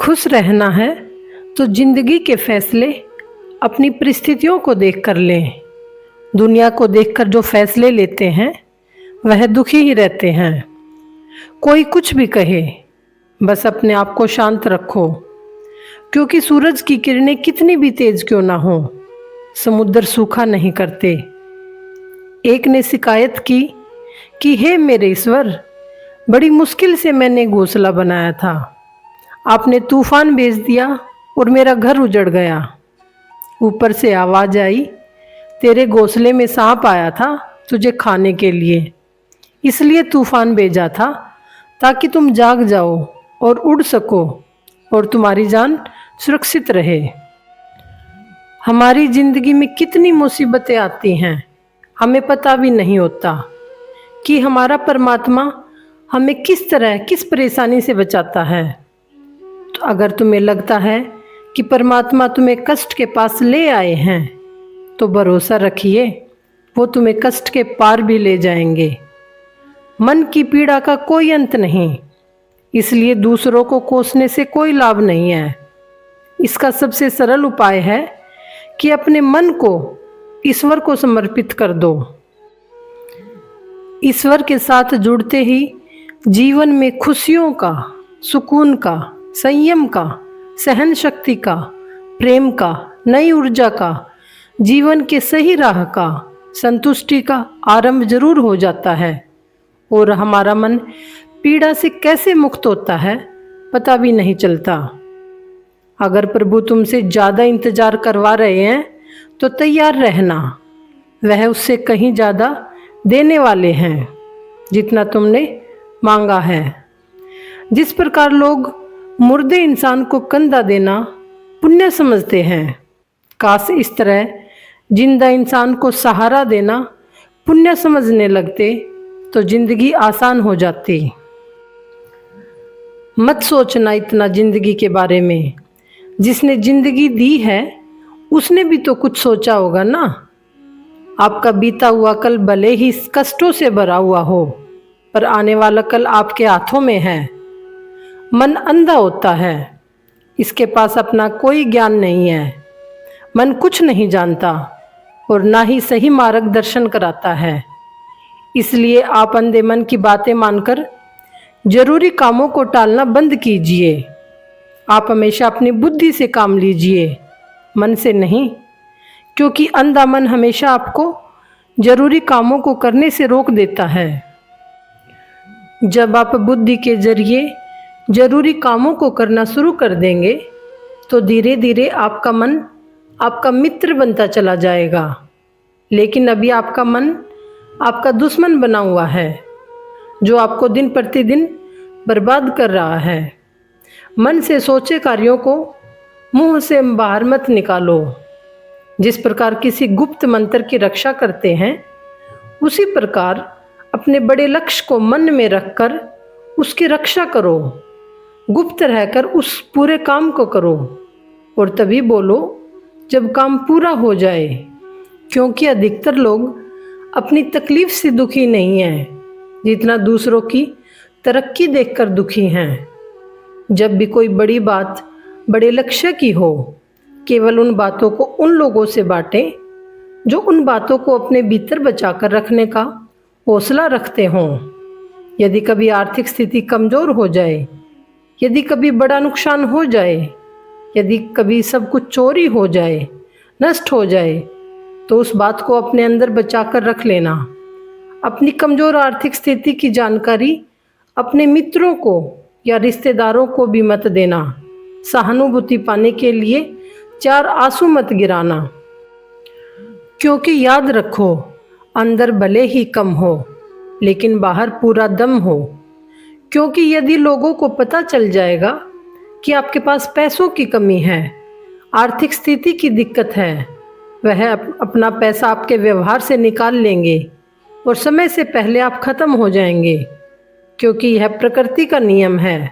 खुश रहना है तो जिंदगी के फैसले अपनी परिस्थितियों को देख कर लें। दुनिया को देखकर जो फैसले लेते हैं वह दुखी ही रहते हैं। कोई कुछ भी कहे, बस अपने आप को शांत रखो, क्योंकि सूरज की किरणें कितनी भी तेज क्यों ना हो, समुद्र सूखा नहीं करते। एक ने शिकायत की कि हे मेरे ईश्वर, बड़ी मुश्किल से मैंने घोंसला बनाया था, आपने तूफान भेज दिया और मेरा घर उजड़ गया। ऊपर से आवाज आई, तेरे घोंसले में सांप आया था तुझे खाने के लिए, इसलिए तूफान भेजा था ताकि तुम जाग जाओ और उड़ सको और तुम्हारी जान सुरक्षित रहे। हमारी जिंदगी में कितनी मुसीबतें आती हैं, हमें पता भी नहीं होता कि हमारा परमात्मा हमें किस तरह किस परेशानी से बचाता है। तो अगर तुम्हें लगता है कि परमात्मा तुम्हें कष्ट के पास ले आए हैं, तो भरोसा रखिए वो तुम्हें कष्ट के पार भी ले जाएंगे। मन की पीड़ा का कोई अंत नहीं, इसलिए दूसरों को कोसने से कोई लाभ नहीं है। इसका सबसे सरल उपाय है कि अपने मन को ईश्वर को समर्पित कर दो। ईश्वर के साथ जुड़ते ही जीवन में खुशियों का, सुकून का, संयम का, सहन शक्ति का, प्रेम का, नई ऊर्जा का, जीवन के सही राह का, संतुष्टि का आरंभ जरूर हो जाता है और हमारा मन पीड़ा से कैसे मुक्त होता है पता भी नहीं चलता। अगर प्रभु तुमसे ज़्यादा इंतजार करवा रहे हैं तो तैयार रहना, वह उससे कहीं ज़्यादा देने वाले हैं जितना तुमने मांगा है। जिस प्रकार लोग मुर्दे इंसान को कंधा देना पुण्य समझते हैं, काश इस तरह जिंदा इंसान को सहारा देना पुण्य समझने लगते तो जिंदगी आसान हो जाती। मत सोचना इतना जिंदगी के बारे में, जिसने जिंदगी दी है उसने भी तो कुछ सोचा होगा ना। आपका बीता हुआ कल भले ही कष्टों से भरा हुआ हो, पर आने वाला कल आपके हाथों में है। मन अंधा होता है, इसके पास अपना कोई ज्ञान नहीं है। मन कुछ नहीं जानता और ना ही सही मार्गदर्शन कराता है। इसलिए आप अंधे मन की बातें मानकर जरूरी कामों को टालना बंद कीजिए। आप हमेशा अपनी बुद्धि से काम लीजिए, मन से नहीं, क्योंकि अंधा मन हमेशा आपको जरूरी कामों को करने से रोक देता है। जब आप बुद्धि के जरिए जरूरी कामों को करना शुरू कर देंगे तो धीरे धीरे आपका मन आपका मित्र बनता चला जाएगा। लेकिन अभी आपका मन आपका दुश्मन बना हुआ है, जो आपको दिन प्रतिदिन बर्बाद कर रहा है। मन से सोचे कार्यों को मुंह से बाहर मत निकालो। जिस प्रकार किसी गुप्त मंत्र की रक्षा करते हैं, उसी प्रकार अपने बड़े लक्ष्य को मन में रखकर उसकी रक्षा करो। गुप्त रहकर उस पूरे काम को करो और तभी बोलो जब काम पूरा हो जाए, क्योंकि अधिकतर लोग अपनी तकलीफ से दुखी नहीं हैं जितना दूसरों की तरक्की देखकर दुखी हैं। जब भी कोई बड़ी बात बड़े लक्ष्य की हो, केवल उन बातों को उन लोगों से बांटें जो उन बातों को अपने भीतर बचाकर रखने का हौसला रखते हों। यदि कभी आर्थिक स्थिति कमज़ोर हो जाए, यदि कभी बड़ा नुकसान हो जाए, यदि कभी सब कुछ चोरी हो जाए, नष्ट हो जाए, तो उस बात को अपने अंदर बचाकर रख लेना। अपनी कमज़ोर आर्थिक स्थिति की जानकारी अपने मित्रों को या रिश्तेदारों को भी मत देना। सहानुभूति पाने के लिए 4 आंसू मत गिराना, क्योंकि याद रखो, अंदर भले ही कम हो लेकिन बाहर पूरा दम हो। क्योंकि यदि लोगों को पता चल जाएगा कि आपके पास पैसों की कमी है, आर्थिक स्थिति की दिक्कत है, वह अपना पैसा आपके व्यवहार से निकाल लेंगे और समय से पहले आप खत्म हो जाएंगे। क्योंकि यह प्रकृति का नियम है,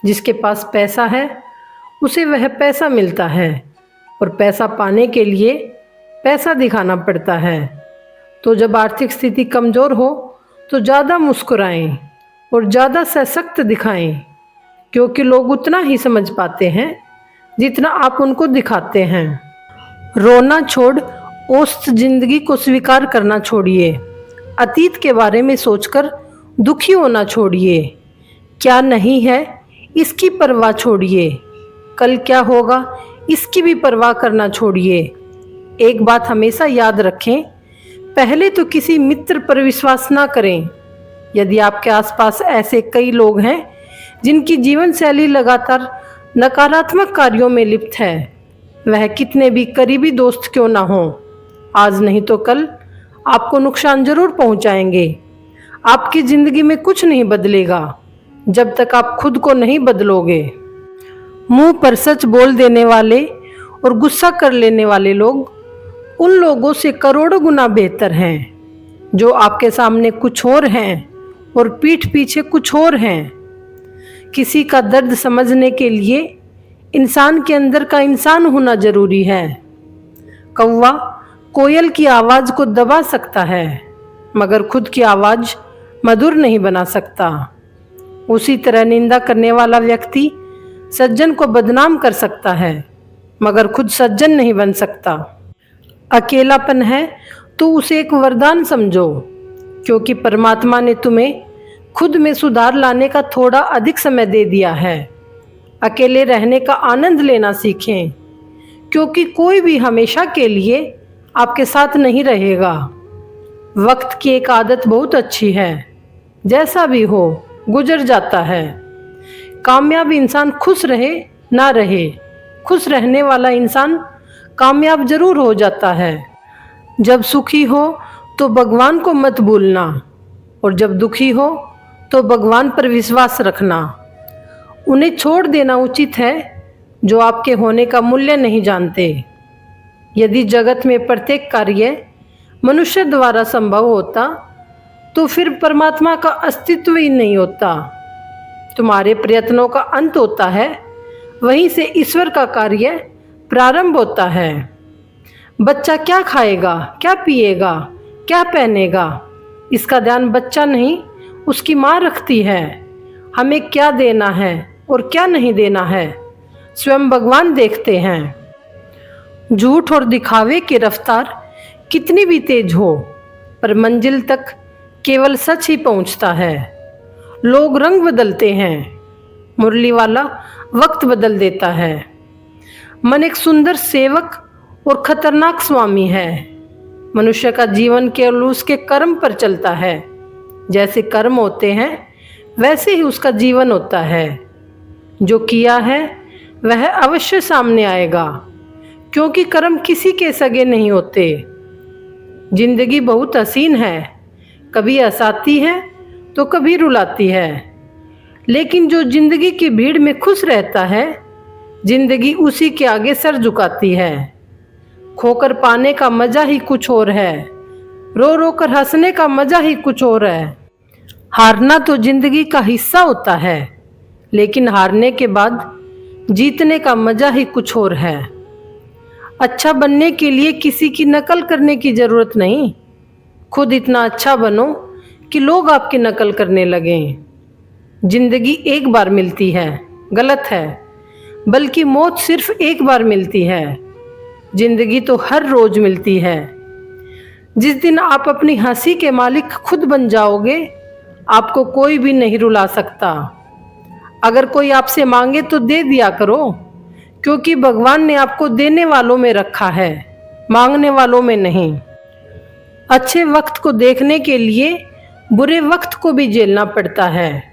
जिसके पास पैसा है उसे वह पैसा मिलता है और पैसा पाने के लिए पैसा दिखाना पड़ता है। तो जब आर्थिक स्थिति कमज़ोर हो तो ज़्यादा मुस्कुराएं और ज़्यादा सशक्त दिखाएं, क्योंकि लोग उतना ही समझ पाते हैं जितना आप उनको दिखाते हैं। रोना छोड़ औसत जिंदगी को स्वीकार करना छोड़िए। अतीत के बारे में सोचकर दुखी होना छोड़िए। क्या नहीं है इसकी परवाह छोड़िए। कल क्या होगा इसकी भी परवाह करना छोड़िए। एक बात हमेशा याद रखें, पहले तो किसी मित्र पर विश्वास ना करें। यदि आपके आसपास ऐसे कई लोग हैं जिनकी जीवन शैली लगातार नकारात्मक कार्यों में लिप्त है, वह कितने भी करीबी दोस्त क्यों ना हो, आज नहीं तो कल आपको नुकसान जरूर पहुंचाएंगे। आपकी जिंदगी में कुछ नहीं बदलेगा जब तक आप खुद को नहीं बदलोगे। मुंह पर सच बोल देने वाले और गुस्सा कर लेने वाले लोग उन लोगों से करोड़ों गुना बेहतर हैं जो आपके सामने कुछ और हैं और पीठ पीछे कुछ और हैं। किसी का दर्द समझने के लिए इंसान के अंदर का इंसान होना जरूरी है। कौवा कोयल की आवाज को दबा सकता है मगर खुद की आवाज मधुर नहीं बना सकता। उसी तरह निंदा करने वाला व्यक्ति सज्जन को बदनाम कर सकता है मगर खुद सज्जन नहीं बन सकता। अकेलापन है तो उसे एक वरदान समझो, क्योंकि परमात्मा ने तुम्हें खुद में सुधार लाने का थोड़ा अधिक समय दे दिया है। अकेले रहने का आनंद लेना सीखें, क्योंकि कोई भी हमेशा के लिए आपके साथ नहीं रहेगा। वक्त की एक आदत बहुत अच्छी है, जैसा भी हो गुजर जाता है। कामयाब इंसान खुश रहे ना रहे, खुश रहने वाला इंसान कामयाब जरूर हो जाता है। जब सुखी हो तो भगवान को मत भूलना, और जब दुखी हो तो भगवान पर विश्वास रखना। उन्हें छोड़ देना उचित है जो आपके होने का मूल्य नहीं जानते। यदि जगत में प्रत्येक कार्य मनुष्य द्वारा संभव होता तो फिर परमात्मा का अस्तित्व ही नहीं होता। तुम्हारे प्रयत्नों का अंत होता है, वहीं से ईश्वर का कार्य प्रारंभ होता है। बच्चा क्या खाएगा, क्या पिएगा, क्या पहनेगा, इसका ध्यान बच्चा नहीं उसकी माँ रखती है। हमें क्या देना है और क्या नहीं देना है स्वयं भगवान देखते हैं। झूठ और दिखावे की रफ्तार कितनी भी तेज हो, पर मंजिल तक केवल सच ही पहुंचता है। लोग रंग बदलते हैं, मुरली वाला वक्त बदल देता है। मन एक सुंदर सेवक और खतरनाक स्वामी है। मनुष्य का जीवन केवल उसके कर्म पर चलता है। जैसे कर्म होते हैं वैसे ही उसका जीवन होता है। जो किया है वह अवश्य सामने आएगा, क्योंकि कर्म किसी के सगे नहीं होते। जिंदगी बहुत हसीन है, कभी हंसाती है तो कभी रुलाती है, लेकिन जो जिंदगी की भीड़ में खुश रहता है, जिंदगी उसी के आगे सर झुकाती है। खोकर पाने का मजा ही कुछ और है, रो रो कर हंसने का मजा ही कुछ और है। हारना तो जिंदगी का हिस्सा होता है, लेकिन हारने के बाद जीतने का मजा ही कुछ और है। अच्छा बनने के लिए किसी की नकल करने की जरूरत नहीं, खुद इतना अच्छा बनो कि लोग आपकी नकल करने लगें। जिंदगी एक बार मिलती है, गलत है, बल्कि मौत सिर्फ एक बार मिलती है। जिंदगी तो हर रोज मिलती है। जिस दिन आप अपनी हंसी के मालिक खुद बन जाओगे, आपको कोई भी नहीं रुला सकता। अगर कोई आपसे मांगे तो दे दिया करो, क्योंकि भगवान ने आपको देने वालों में रखा है, मांगने वालों में नहीं। अच्छे वक्त को देखने के लिए बुरे वक्त को भी झेलना पड़ता है।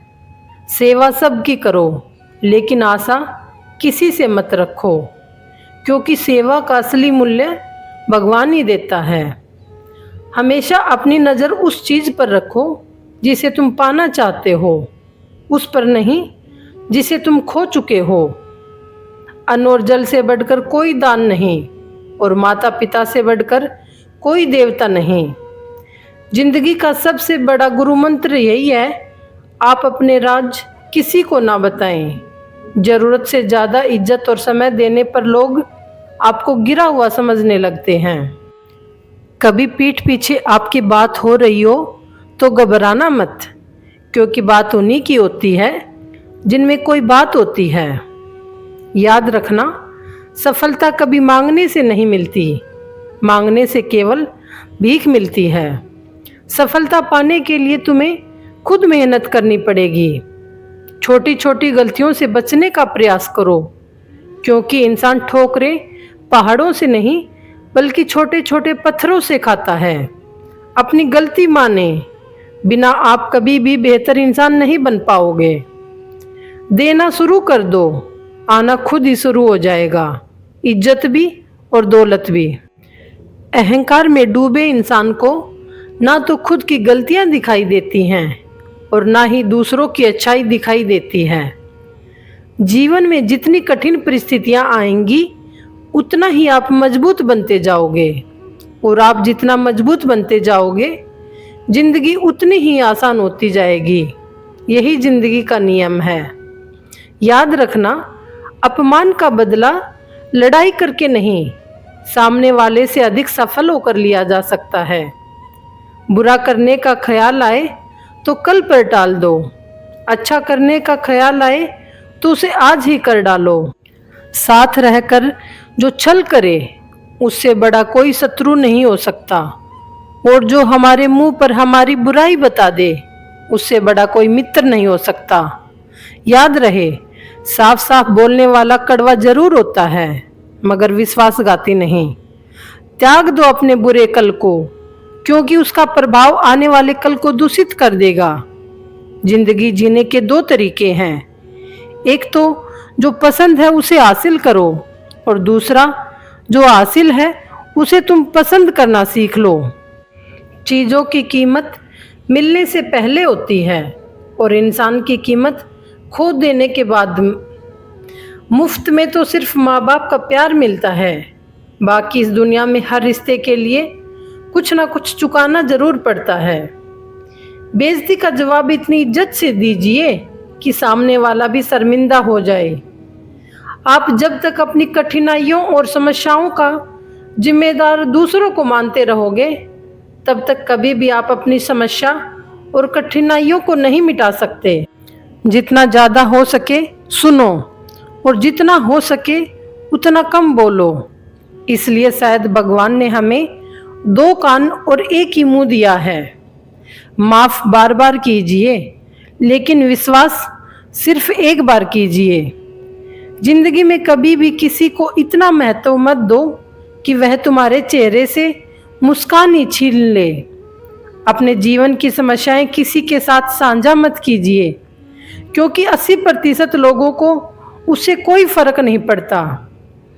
सेवा सबकी करो, लेकिन आशा किसी से मत रखो, क्योंकि सेवा का असली मूल्य भगवान ही देता है। हमेशा अपनी नज़र उस चीज़ पर रखो जिसे तुम पाना चाहते हो, उस पर नहीं जिसे तुम खो चुके हो। अन्न और जल से बढ़कर कोई दान नहीं, और माता पिता से बढ़कर कोई देवता नहीं। जिंदगी का सबसे बड़ा गुरु मंत्र यही है, आप अपने राज किसी को ना बताएं। जरूरत से ज़्यादा इज्जत और समय देने पर लोग आपको गिरा हुआ समझने लगते हैं। कभी पीठ पीछे आपकी बात हो रही हो तो घबराना मत, क्योंकि बात उन्हीं की होती है जिनमें कोई बात होती है। याद रखना, सफलता कभी मांगने से नहीं मिलती, मांगने से केवल भीख मिलती है। सफलता पाने के लिए तुम्हें खुद मेहनत करनी पड़ेगी। छोटी छोटी गलतियों से बचने का प्रयास करो, क्योंकि इंसान ठोकरें पहाड़ों से नहीं बल्कि छोटे छोटे पत्थरों से खाता है। अपनी गलती माने बिना आप कभी भी बेहतर इंसान नहीं बन पाओगे। देना शुरू कर दो, आना खुद ही शुरू हो जाएगा, इज्जत भी और दौलत भी। अहंकार में डूबे इंसान को ना तो खुद की गलतियां दिखाई देती हैं और ना ही दूसरों की अच्छाई दिखाई देती है। जीवन में जितनी कठिन परिस्थितियां आएंगी उतना ही आप मजबूत बनते जाओगे, और आप जितना मजबूत बनते जाओगे जिंदगी उतनी ही आसान होती जाएगी। यही जिंदगी का नियम है। याद रखना, अपमान का बदला लड़ाई करके नहीं, सामने वाले से अधिक सफल होकर लिया जा सकता है। बुरा करने का ख्याल आए तो कल पर टाल दो, अच्छा करने का ख्याल आए तो उसे आज ही कर डालो। साथ रहकर जो छल करे उससे बड़ा कोई शत्रु नहीं हो सकता, और जो हमारे मुंह पर हमारी बुराई बता दे उससे बड़ा कोई मित्र नहीं हो सकता। याद रहे, साफ साफ बोलने वाला कड़वा जरूर होता है मगर विश्वासघाती नहीं। त्याग दो अपने बुरे कल को, क्योंकि उसका प्रभाव आने वाले कल को दूषित कर देगा। जिंदगी जीने के दो तरीके हैं, एक तो जो पसंद है उसे हासिल करो, और दूसरा जो हासिल है उसे तुम पसंद करना सीख लो। चीज़ों की कीमत मिलने से पहले होती है और इंसान की कीमत खो देने के बाद। मुफ्त में तो सिर्फ माँ बाप का प्यार मिलता है, बाकी इस दुनिया में हर रिश्ते के लिए कुछ ना कुछ चुकाना जरूर पड़ता है। बेइज्जती का जवाब इतनी इज्जत से दीजिए कि सामने वाला भी शर्मिंदा हो जाए। आप जब तक अपनी कठिनाइयों और समस्याओं का जिम्मेदार दूसरों को मानते रहोगे तब तक कभी भी आप अपनी समस्या और कठिनाइयों को नहीं मिटा सकते। जितना ज़्यादा हो सके सुनो, और जितना हो सके उतना कम बोलो। इसलिए शायद भगवान ने हमें दो कान और एक ही मुंह दिया है। माफ़ बार बार कीजिए, लेकिन विश्वास सिर्फ एक बार कीजिए। जिंदगी में कभी भी किसी को इतना महत्व मत दो कि वह तुम्हारे चेहरे से मुस्कान ही छीन ले। अपने जीवन की समस्याएं किसी के साथ साझा मत कीजिए, क्योंकि 80% लोगों को उससे कोई फर्क नहीं पड़ता।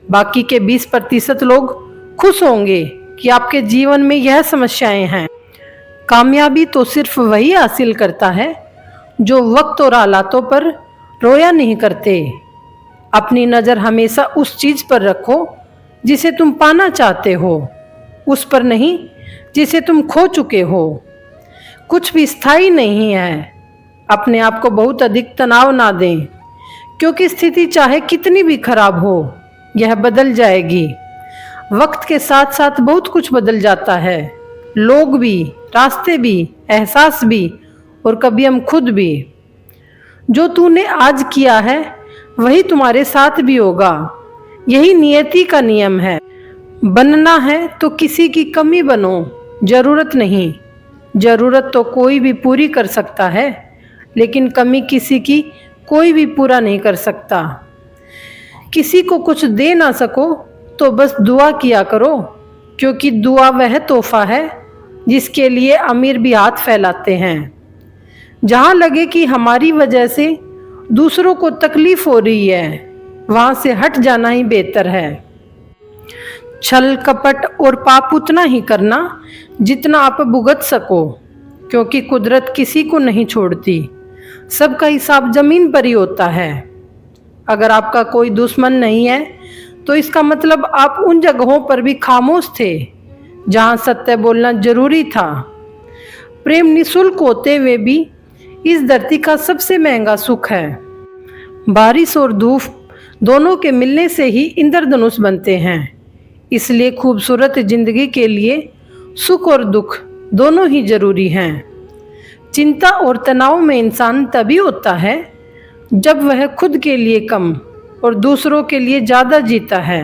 बाकी के 20% लोग खुश होंगे कि आपके जीवन में यह समस्याएं हैं। कामयाबी तो सिर्फ वही हासिल करता है जो वक्त और हालातों पर रोया नहीं करते। अपनी नज़र हमेशा उस चीज़ पर रखो जिसे तुम पाना चाहते हो, उस पर नहीं जिसे तुम खो चुके हो। कुछ भी स्थायी नहीं है। अपने आप को बहुत अधिक तनाव ना दें, क्योंकि स्थिति चाहे कितनी भी खराब हो यह बदल जाएगी। वक्त के साथ साथ बहुत कुछ बदल जाता है, लोग भी, रास्ते भी, एहसास भी, और कभी हम खुद भी। जो तूने आज किया है वही तुम्हारे साथ भी होगा। यही नियति का नियम है। बनना है तो किसी की कमी बनो, जरूरत नहीं। जरूरत तो कोई भी पूरी कर सकता है, लेकिन कमी किसी की कोई भी पूरा नहीं कर सकता। किसी को कुछ दे ना सको तो बस दुआ किया करो, क्योंकि दुआ वह तोहफा है जिसके लिए अमीर भी हाथ फैलाते हैं। जहाँ लगे कि हमारी वजह से दूसरों को तकलीफ हो रही है, वहाँ से हट जाना ही बेहतर है। छल कपट और पाप उतना ही करना जितना आप भुगत सको, क्योंकि कुदरत किसी को नहीं छोड़ती। सबका हिसाब जमीन पर ही होता है। अगर आपका कोई दुश्मन नहीं है तो इसका मतलब आप उन जगहों पर भी खामोश थे जहाँ सत्य बोलना जरूरी था। प्रेम निःशुल्क होते हुए भी इस धरती का सबसे महंगा सुख है। बारिश और धूप दोनों के मिलने से ही इंद्रधनुष बनते हैं। इसलिए खूबसूरत जिंदगी के लिए सुख और दुख दोनों ही जरूरी हैं। चिंता और तनाव में इंसान तभी होता है जब वह खुद के लिए कम और दूसरों के लिए ज़्यादा जीता है।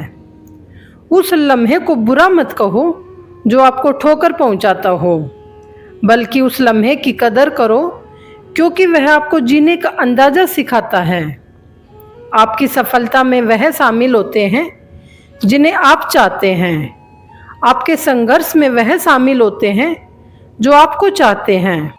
उस लम्हे को बुरा मत कहो जो आपको ठोकर पहुंचाता हो, बल्कि उस लम्हे की कदर करो क्योंकि वह आपको जीने का अंदाज़ा सिखाता है। आपकी सफलता में वह शामिल होते हैं जिन्हें आप चाहते हैं। आपके संघर्ष में वह शामिल होते हैं जो आपको चाहते हैं।